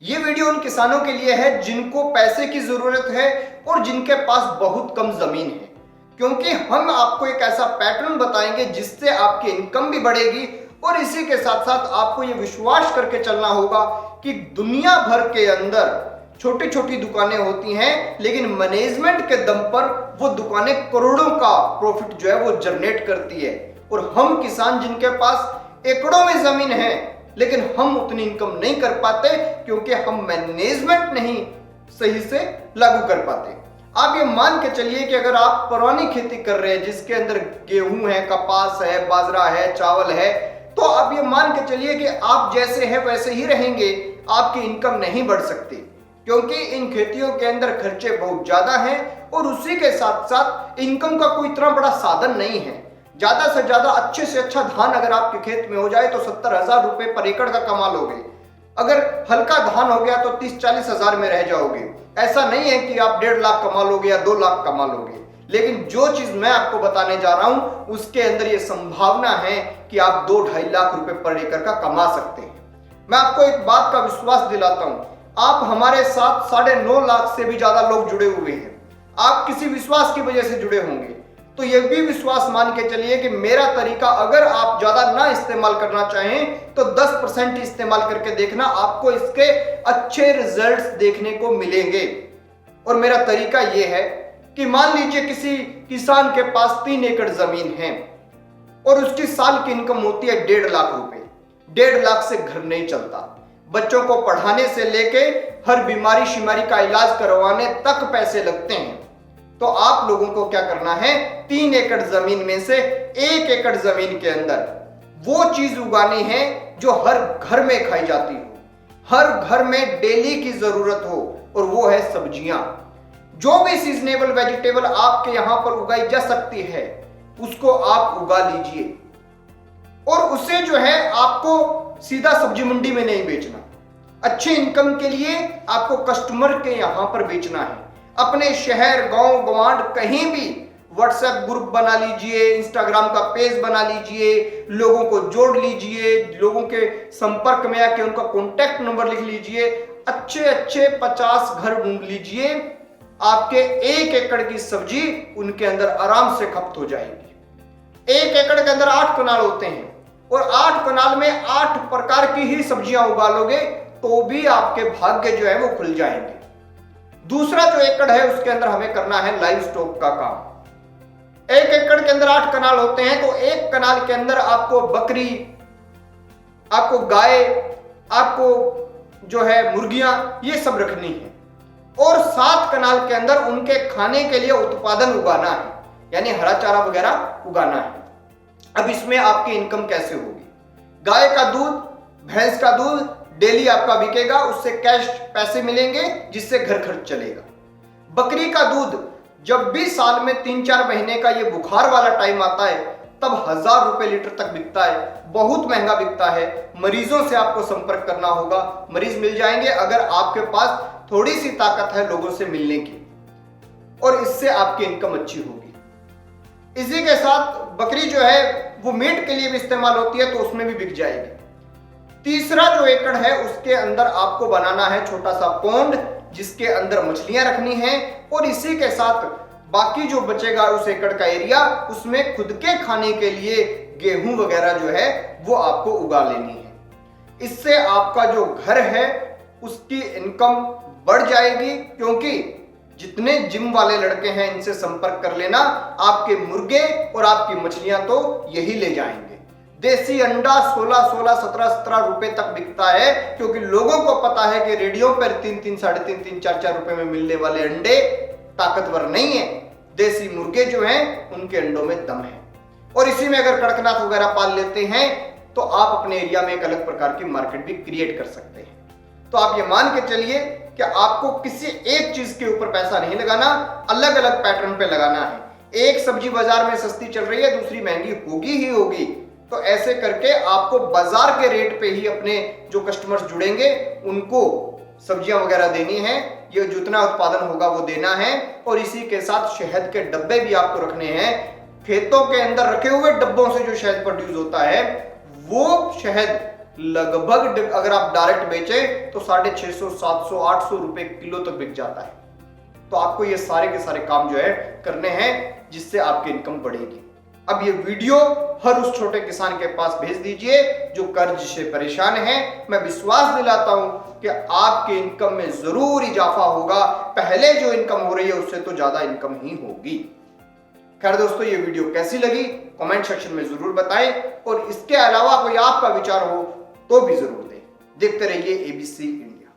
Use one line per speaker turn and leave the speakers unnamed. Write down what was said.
ये वीडियो उन किसानों के लिए है जिनको पैसे की जरूरत है और जिनके पास बहुत कम जमीन है, क्योंकि हम आपको एक ऐसा पैटर्न बताएंगे जिससे आपकी इनकम भी बढ़ेगी और इसी के साथ साथ आपको ये विश्वास करके चलना होगा कि दुनिया भर के अंदर छोटी छोटी दुकानें होती हैं, लेकिन मैनेजमेंट के दम पर वो दुकानें करोड़ों का प्रॉफिट जो है वो जनरेट करती है। और हम किसान जिनके पास एकड़ों में जमीन है लेकिन हम उतनी इनकम नहीं कर पाते क्योंकि हम मैनेजमेंट नहीं सही से लागू कर पाते। आप ये मान के चलिए कि अगर आप पुरानी खेती कर रहे हैं जिसके अंदर गेहूं है, कपास है, बाजरा है, चावल है, तो आप ये मान के चलिए कि आप जैसे हैं वैसे ही रहेंगे, आपकी इनकम नहीं बढ़ सकती क्योंकि इन खेतियों के अंदर खर्चे बहुत ज्यादा हैं और उसी के साथ साथ इनकम का कोई इतना बड़ा साधन नहीं है। ज्यादा से ज्यादा अच्छे से अच्छा धान अगर आपके खेत में हो जाए तो 70,000 रुपए पर एकड़ का कमा लोगे। अगर हल्का धान हो गया तो 30-40 हजार में रह जाओगे। ऐसा नहीं है कि आप 1.5 लाख कमा लोगे या 2 लाख कमा लोगे, लेकिन जो चीज मैं आपको बताने जा रहा हूं उसके अंदर ये संभावना है कि आप 2-2.5 लाख रुपए पर एकड़ का कमा सकते हैं। मैं आपको एक बात का विश्वास दिलाता हूं, आप हमारे साथ 9.5 लाख से भी ज्यादा लोग जुड़े हुए हैं। आप किसी विश्वास की वजह से जुड़े होंगे, तो यह भी विश्वास मान के चलिए कि मेरा तरीका अगर आप ज्यादा ना इस्तेमाल करना चाहें तो 10% इस्तेमाल करके देखना, आपको इसके अच्छे रिजल्ट्स देखने को मिलेंगे। और मेरा तरीका यह है कि मान लीजिए किसी किसान के पास 3 एकड़ जमीन है और उसकी साल की इनकम होती है 1.5 लाख रुपए। 1.5 लाख से घर नहीं चलता। बच्चों को पढ़ाने से लेके हर बीमारी शिमारी का इलाज करवाने तक पैसे लगते हैं। तो आप लोगों को क्या करना है, 3 एकड़ जमीन में से 1 एकड़ जमीन के अंदर वो चीज उगानी है जो हर घर में खाई जाती हो, हर घर में डेली की जरूरत हो, और वो है सब्जियां। जो भी सीजनेबल वेजिटेबल आपके यहां पर उगाई जा सकती है उसको आप उगा लीजिए और उसे जो है आपको सीधा सब्जी मंडी में नहीं बेचना। अच्छी इनकम के लिए आपको कस्टमर के यहां पर बेचना है। अपने शहर, गांव, गवांड कहीं भी व्हाट्सएप ग्रुप बना लीजिए, इंस्टाग्राम का पेज बना लीजिए, लोगों को जोड़ लीजिए, लोगों के संपर्क में आके उनका कॉन्टैक्ट नंबर लिख लीजिए, अच्छे अच्छे 50 घर ढूंढ लीजिए, आपके 1 एकड़ की सब्जी उनके अंदर आराम से खपत हो जाएगी। 1 एकड़ के अंदर 8 कनाल होते हैं और 8 कनाल में 8 प्रकार की ही सब्जियां उगा लोगे तो भी आपके भाग्य जो है वो खुल जाएंगे। दूसरा जो एकड़ है उसके अंदर हमें करना है लाइव स्टॉक का काम। 1 एकड़ के अंदर 8 कनाल होते हैं तो 1 कनाल के अंदर आपको बकरी, आपको गाय, आपको जो है मुर्गियां, ये सब रखनी है और 7 कनाल के अंदर उनके खाने के लिए उत्पादन उगाना है, यानी हरा चारा वगैरह उगाना है। अब इसमें आपकी इनकम कैसे होगी? गाय का दूध, भैंस का दूध डेली आपका बिकेगा, उससे कैश पैसे मिलेंगे जिससे घर खर्च चलेगा। बकरी का दूध जब भी साल में 3-4 महीने का ये बुखार वाला टाइम आता है तब 1000 रुपए लीटर तक बिकता है, बहुत महंगा बिकता है। मरीजों से आपको संपर्क करना होगा, मरीज मिल जाएंगे अगर आपके पास थोड़ी सी ताकत है लोगों से मिलने की, और इससे आपकी इनकम अच्छी होगी। इसी के साथ बकरी जो है वो मीट के लिए भी इस्तेमाल होती है तो उसमें भी बिक जाएगी। तीसरा जो एकड़ है उसके अंदर आपको बनाना है छोटा सा पॉन्ड जिसके अंदर मछलियां रखनी है, और इसी के साथ बाकी जो बचेगा उस एकड़ का एरिया उसमें खुद के खाने के लिए गेहूं वगैरह जो है वो आपको उगा लेनी है। इससे आपका जो घर है उसकी इनकम बढ़ जाएगी, क्योंकि जितने जिम वाले लड़के हैं इनसे संपर्क कर लेना, आपके मुर्गे और आपकी मछलियां तो यही ले जाएंगे। देसी अंडा 16, 17 रुपए तक बिकता है, क्योंकि लोगों को पता है कि रेडियो पर 3, 3.5, 4 रुपए में मिलने वाले अंडे ताकतवर नहीं है। देसी मुर्गे जो हैं उनके अंडों में दम है, और इसी में अगर कड़कनाथ वगैरह पाल लेते हैं तो आप अपने एरिया में एक अलग प्रकार की मार्केट भी क्रिएट कर सकते हैं। तो आप ये मान के चलिए कि आपको किसी एक चीज के ऊपर पैसा नहीं लगाना, अलग अलग पैटर्न पे लगाना है। एक सब्जी बाजार में सस्ती चल रही है, दूसरी महंगी होगी ही होगी, तो ऐसे करके आपको बाजार के रेट पे ही अपने जो कस्टमर्स जुड़ेंगे उनको सब्जियां वगैरह देनी है, ये जितना उत्पादन होगा वो देना है। और इसी के साथ शहद के डब्बे भी आपको रखने हैं। खेतों के अंदर रखे हुए डब्बों से जो शहद प्रोड्यूस होता है वो शहद लगभग अगर आप डायरेक्ट बेचें तो 650, 700, 800 रुपए किलो तक बिक जाता है। तो आपको ये सारे के सारे काम जो है करने हैं जिससे आपकी इनकम बढ़ेगी। अब ये वीडियो हर उस छोटे किसान के पास भेज दीजिए जो कर्ज से परेशान है। मैं विश्वास दिलाता हूं कि आपके इनकम में जरूर इजाफा होगा, पहले जो इनकम हो रही है उससे तो ज्यादा इनकम ही होगी। खैर दोस्तों, ये वीडियो कैसी लगी कमेंट सेक्शन में जरूर बताएं, और इसके अलावा कोई आपका विचार हो तो भी जरूर दें। देखते रहिए ABC।